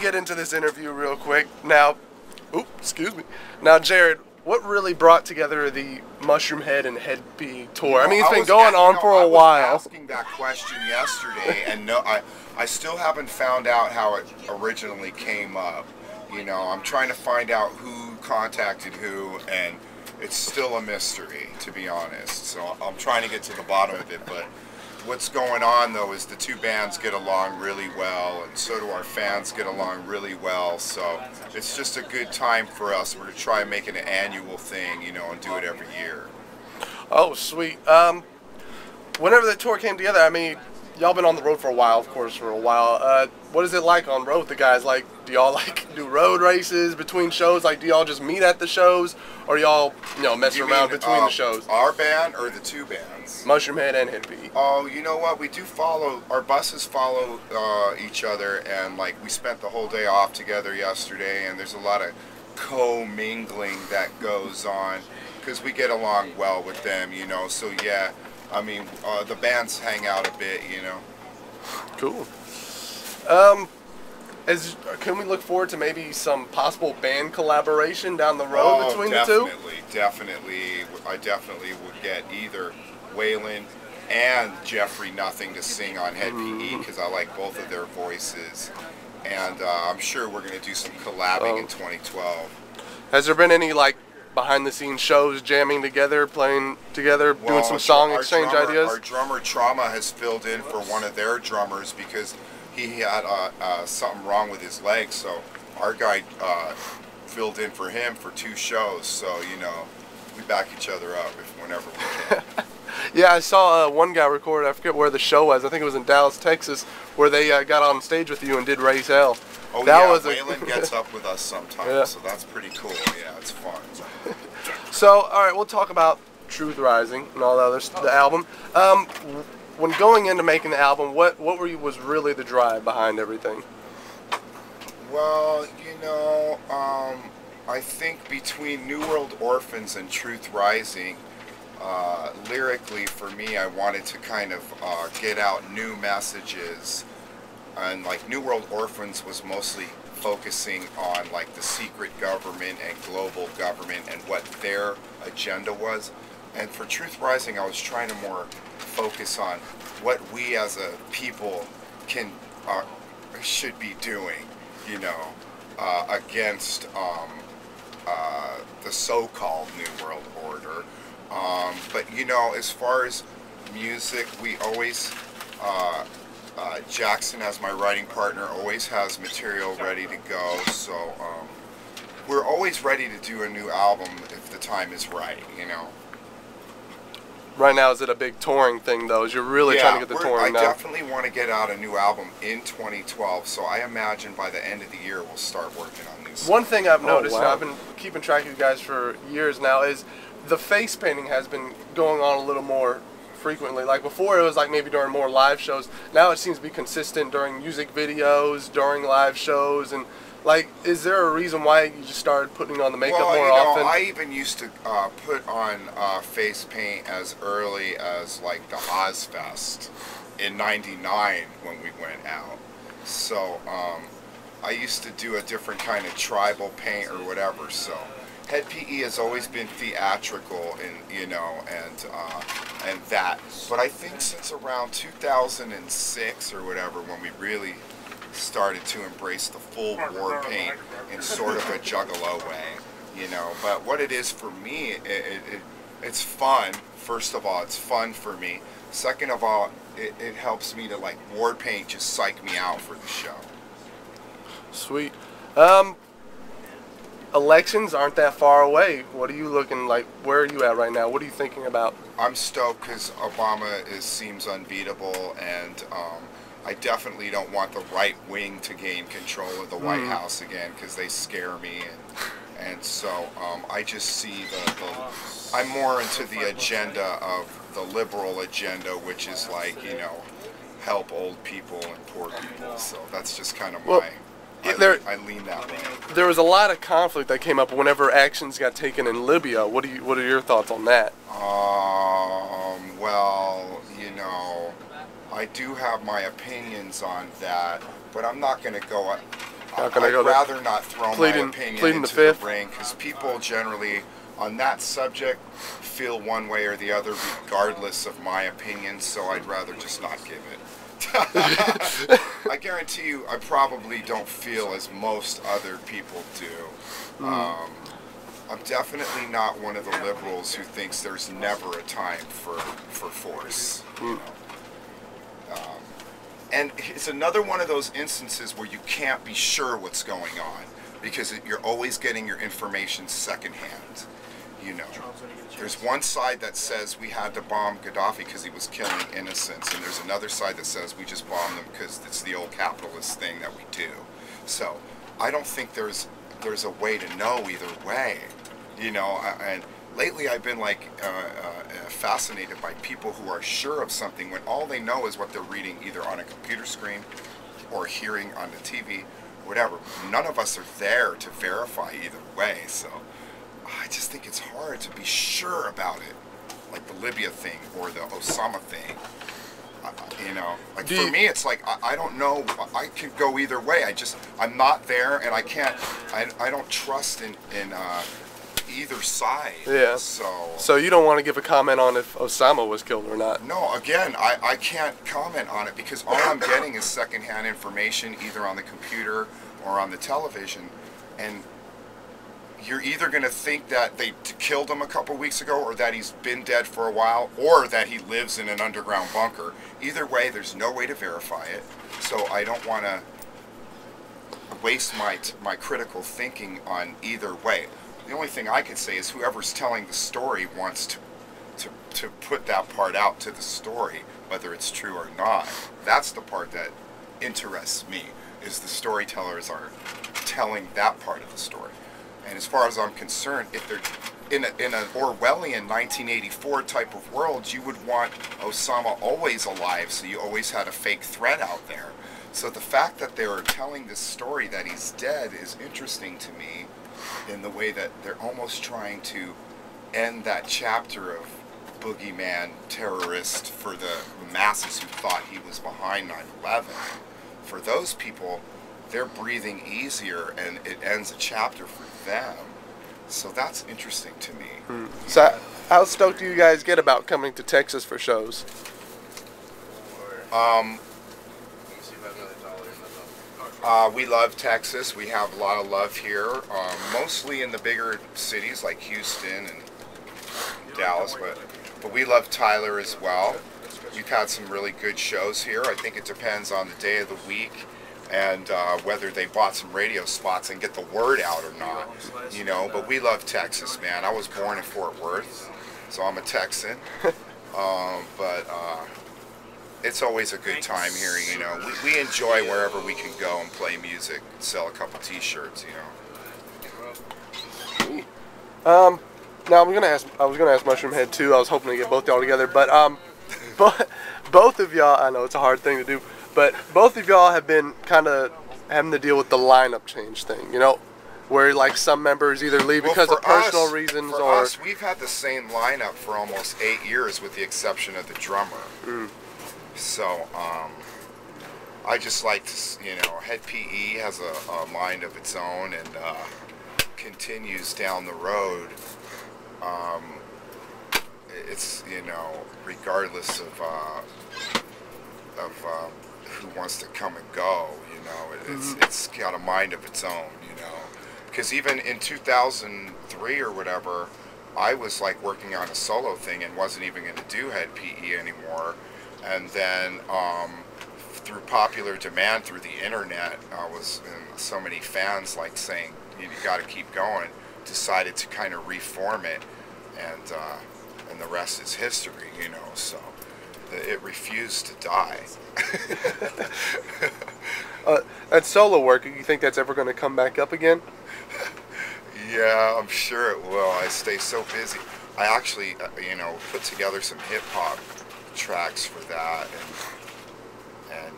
get into this interview real quick. Now, excuse me. Now, Jared, what really brought together the Mushroomhead and Hed PE tour? I mean, it's been going on for a while. I was asking that question yesterday, and no, I still haven't found out how it originally came up. You know, I'm trying to find out who contacted who, and it's still a mystery, to be honest. So I'm trying to get to the bottom of it, but what's going on though is the two bands get along really well, and so do our fans get along really well. So it's just a good time for us. We're going to try and make it an annual thing, you know, and do it every year. Oh, sweet. Whenever the tour came together, I mean, y'all been on the road for a while, of course, for a while. What is it like on road with the guys? Like, do y'all do road races between shows? Like, do y'all just meet at the shows, or y'all, you know, mess around between the shows? Our band or the two bands? Mushroomhead and Hed PE. Oh, you know what? We do follow. Our buses follow each other, and like we spent the whole day off together yesterday, and there's a lot of co-mingling that goes on because we get along well with them, you know. So yeah, I mean, the bands hang out a bit, you know. Cool. Can we look forward to maybe some possible band collaboration down the road between the two? Definitely. I definitely would get either Waylon and Jeffrey Nothing to sing on Hed PE because I like both of their voices, and I'm sure we're going to do some collabing in 2012. Has there been any like behind-the-scenes shows, jamming together, playing together, doing some song exchange ideas? Our drummer Trauma has filled in for one of their drummers because he had something wrong with his leg, so our guy filled in for him for 2 shows. So you know, we back each other up whenever we can. Yeah, I saw one guy record. I forget where the show was. I think it was in Dallas, Texas, where they got on stage with you and did Raise Hell. Oh that yeah, Waylon gets up with us sometimes, so that's pretty cool. Yeah, it's fun. So, all right, we'll talk about Truth Rising and all the other the album. When going into making the album, what was really the drive behind everything? Well, you know, I think between New World Orphans and Truth Rising, lyrically for me, I wanted to kind of get out new messages. And like New World Orphans was mostly focusing on like the secret government and global government and what their agenda was. And for Truth Rising, I was trying to more focus on what we as a people should be doing, you know, against the so-called New World Order. But you know, as far as music, we always Jackson, as my writing partner, always has material ready to go, so we're always ready to do a new album if the time is right, you know. Right now, is it a big touring thing, though? Is you're really trying to get the touring now? I definitely want to get out a new album in 2012, so I imagine by the end of the year we'll start working on new stuff. One thing I've noticed, and I've been keeping track of you guys for years now, is the face painting has been going on a little more frequently. Like before it was like maybe during more live shows. Now it seems to be consistent during music videos, during live shows, and like, is there a reason why you just started putting on the makeup more often? I even used to put on face paint as early as like the Ozfest in '99 when we went out. So I used to do a different kind of tribal paint or whatever. So Hed PE has always been theatrical, and you know, and that. But I think since around 2006 or whatever, when we really started to embrace the full war paint in sort of a juggalo way, you know. But what it is for me, it's fun. First of all, it's fun for me. Second of all, it helps me to like war paint just psych me out for the show. Sweet. Elections aren't that far away. What are you looking like? Where are you at right now? What are you thinking about? I'm stoked because Obama seems unbeatable, and I definitely don't want the right wing to gain control of the White House again because they scare me, and so I just see I'm more into the agenda of the liberal agenda, which is like, you know, help old people and poor people. So that's just kind of I lean that way. There was a lot of conflict that came up whenever actions got taken in Libya. What are your thoughts on that? Well, you know, I do have my opinions on that, but I'm not going to go Not gonna I'd go there. rather not throw Pleading- my opinion pleading the into fifth. the ring, because people generally on that subject feel one way or the other regardless of my opinion, so I'd rather just not give it. I guarantee you I probably don't feel as most other people do. I'm definitely not one of the liberals who thinks there's never a time for force. You know? And it's another one of those instances where you can't be sure what's going on, because you're always getting your information secondhand. You know, there's one side that says we had to bomb Gaddafi because he was killing innocents, and there's another side that says we just bombed them because it's the old capitalist thing that we do. So I don't think there's a way to know either way. You know, and lately I've been like fascinated by people who are sure of something when all they know is what they're reading either on a computer screen or hearing on the TV, whatever. None of us are there to verify either way, so I just think it's hard to be sure about it, like the Libya thing or the Osama thing. You know, like for me, it's like I don't know. I could go either way. I'm not there, and I can't. I don't trust in either side. Yeah. So you don't want to give a comment on if Osama was killed or not? No, again, I can't comment on it because all I'm getting is secondhand information either on the computer or on the television, and you're either going to think that they killed him a couple weeks ago, or that he's been dead for a while, or that he lives in an underground bunker. Either way, there's no way to verify it, so I don't want to waste my critical thinking on either way. The only thing I can say is whoever's telling the story wants to put that part out to the story, whether it's true or not. That's the part that interests me, is the storytellers are telling that part of the story. And as far as I'm concerned, if they're in an Orwellian 1984 type of world, you would want Osama always alive, so you always had a fake threat out there. So the fact that they're telling this story that he's dead is interesting to me, in the way that they're almost trying to end that chapter of boogeyman terrorist for the masses who thought he was behind 9/11. For those people, they're breathing easier, and it ends a chapter for them. So that's interesting to me. So how stoked do you guys get about coming to Texas for shows? We love Texas. We have a lot of love here, mostly in the bigger cities like Houston and Dallas, but we love Tyler as well. We've had some really good shows here. I think it depends on the day of the week and whether they bought some radio spots and get the word out or not, you know. But we love Texas, man. I was born in Fort Worth, so I'm a Texan. But it's always a good time here, you know. We enjoy wherever we can go and play music, sell a couple T-shirts, you know. Now I was gonna ask Mushroomhead too. I was hoping to get both y'all together, but both of y'all, I know it's a hard thing to do, but both of y'all have been kind of having to deal with the lineup change thing, you know, where like some members either leave because of personal reasons, for or us, we've had the same lineup for almost 8 years, with the exception of the drummer. So I just like to, you know, Hed PE has a mind of its own, and continues down the road. It's, you know, regardless of who wants to come and go, you know, it's got a mind of its own, you know. Because even in 2003 or whatever, I was like working on a solo thing and wasn't even going to do Hed PE anymore. And then through popular demand through the internet, and so many fans like saying, you got to keep going, decided to kind of reform it, and the rest is history, you know. So it refused to die. that solo work, you think that's ever going to come back up again? Yeah, I'm sure it will. I stay so busy. I actually, you know, put together some hip-hop tracks for that, and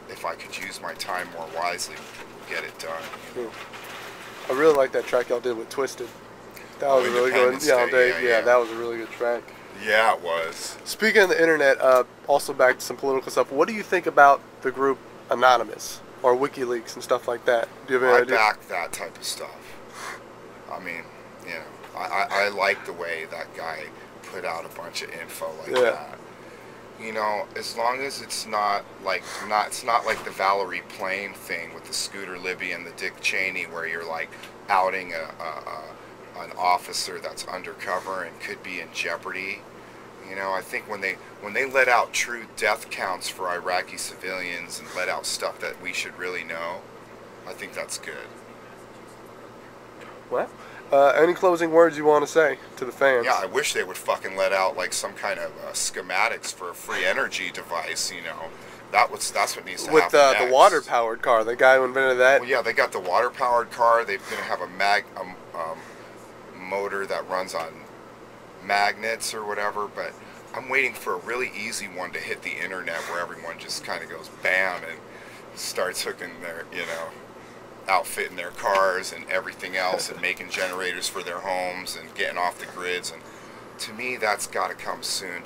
if I could use my time more wisely, get it done. You know? I really like that track y'all did with Twisted. That was a really good. Yeah, that was a really good track. Yeah, it was. Speaking of the internet, also back to some political stuff. What do you think about the group Anonymous? or WikiLeaks and stuff like that? Do you have any I idea? back that type of stuff. I mean, you know, I like the way that guy put out a bunch of info like that. You know, as long as it's not like the Valerie Plame thing with the Scooter Libby and the Dick Cheney, where you're like outing an officer that's undercover and could be in jeopardy. You know, I think when they let out true death counts for Iraqi civilians and let out stuff that we should really know, I think that's good. Well, any closing words you want to say to the fans? Yeah, I wish they would fucking let out like some kind of schematics for a free energy device. You know, that's what needs to With happen next. the water-powered car, the guy who invented that. Well, yeah, they got the water-powered car. They're gonna have a motor that runs on magnets or whatever. But I'm waiting for a really easy one to hit the internet where everyone just kind of goes bam and starts hooking their, you know, outfitting their cars and everything else and making generators for their homes and getting off the grids. And to me, that's got to come soon.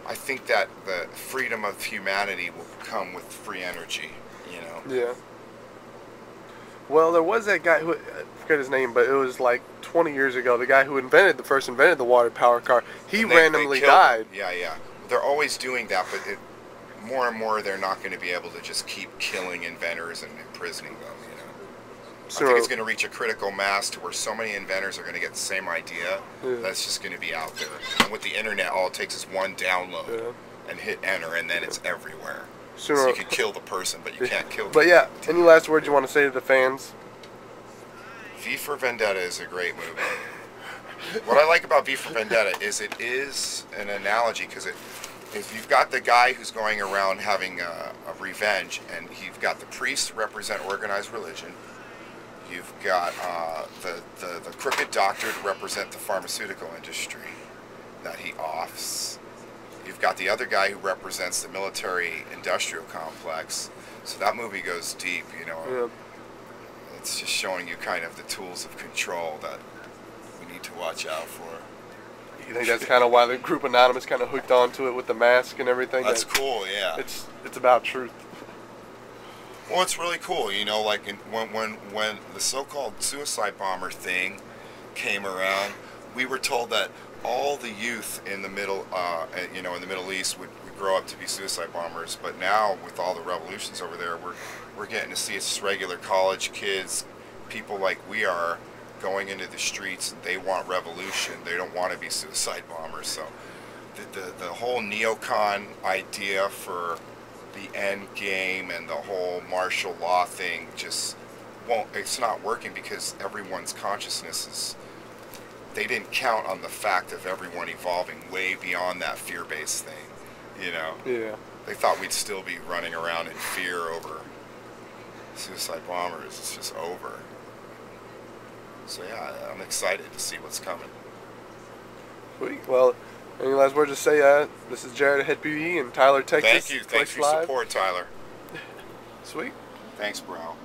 I think that the freedom of humanity will come with free energy, you know. Yeah. Well, there was that guy who, I forget his name, but it was like 20 years ago, the guy who first invented the water power car. He randomly died. Yeah, yeah. They're always doing that, but more and more they're not going to be able to just keep killing inventors and imprisoning them, you know. I think it's going to reach a critical mass to where so many inventors are going to get the same idea that's just going to be out there. And with the internet, all it takes is one download and hit enter, and then it's everywhere. So you can kill the person, but you can't kill them. But yeah, any last words you want to say to the fans? V for Vendetta is a great movie. What I like about V for Vendetta is it is an analogy, because if you've got the guy who's going around having a revenge, and you've got the priests represent organized religion, you've got the crooked doctor to represent the pharmaceutical industry that he offs. You've got the other guy who represents the military-industrial complex. So that movie goes deep, you know. Yeah. It's just showing you kind of the tools of control that we need to watch out for. You think that's kind of why the group Anonymous kind of hooked onto it with the mask and everything? That's cool, yeah. It's about truth. Well, it's really cool, you know, like when the so-called suicide bomber thing came around, we were told that all the youth in the Middle East would grow up to be suicide bombers. But now, with all the revolutions over there, we're getting to see it's regular college kids, people like we are, going into the streets, and they want revolution. They don't want to be suicide bombers. So the whole neocon idea for the end game and the whole martial law thing just it's not working, because everyone's consciousness is, they didn't count on the fact of everyone evolving way beyond that fear-based thing, you know? Yeah. They thought we'd still be running around in fear over suicide bombers. It's just over. So yeah, I'm excited to see what's coming. Sweet. Well, any last words to say? This is Jared of Hed PE in Tyler, Texas. Thank you. Thanks for your support, Tyler. Sweet. Thanks, bro.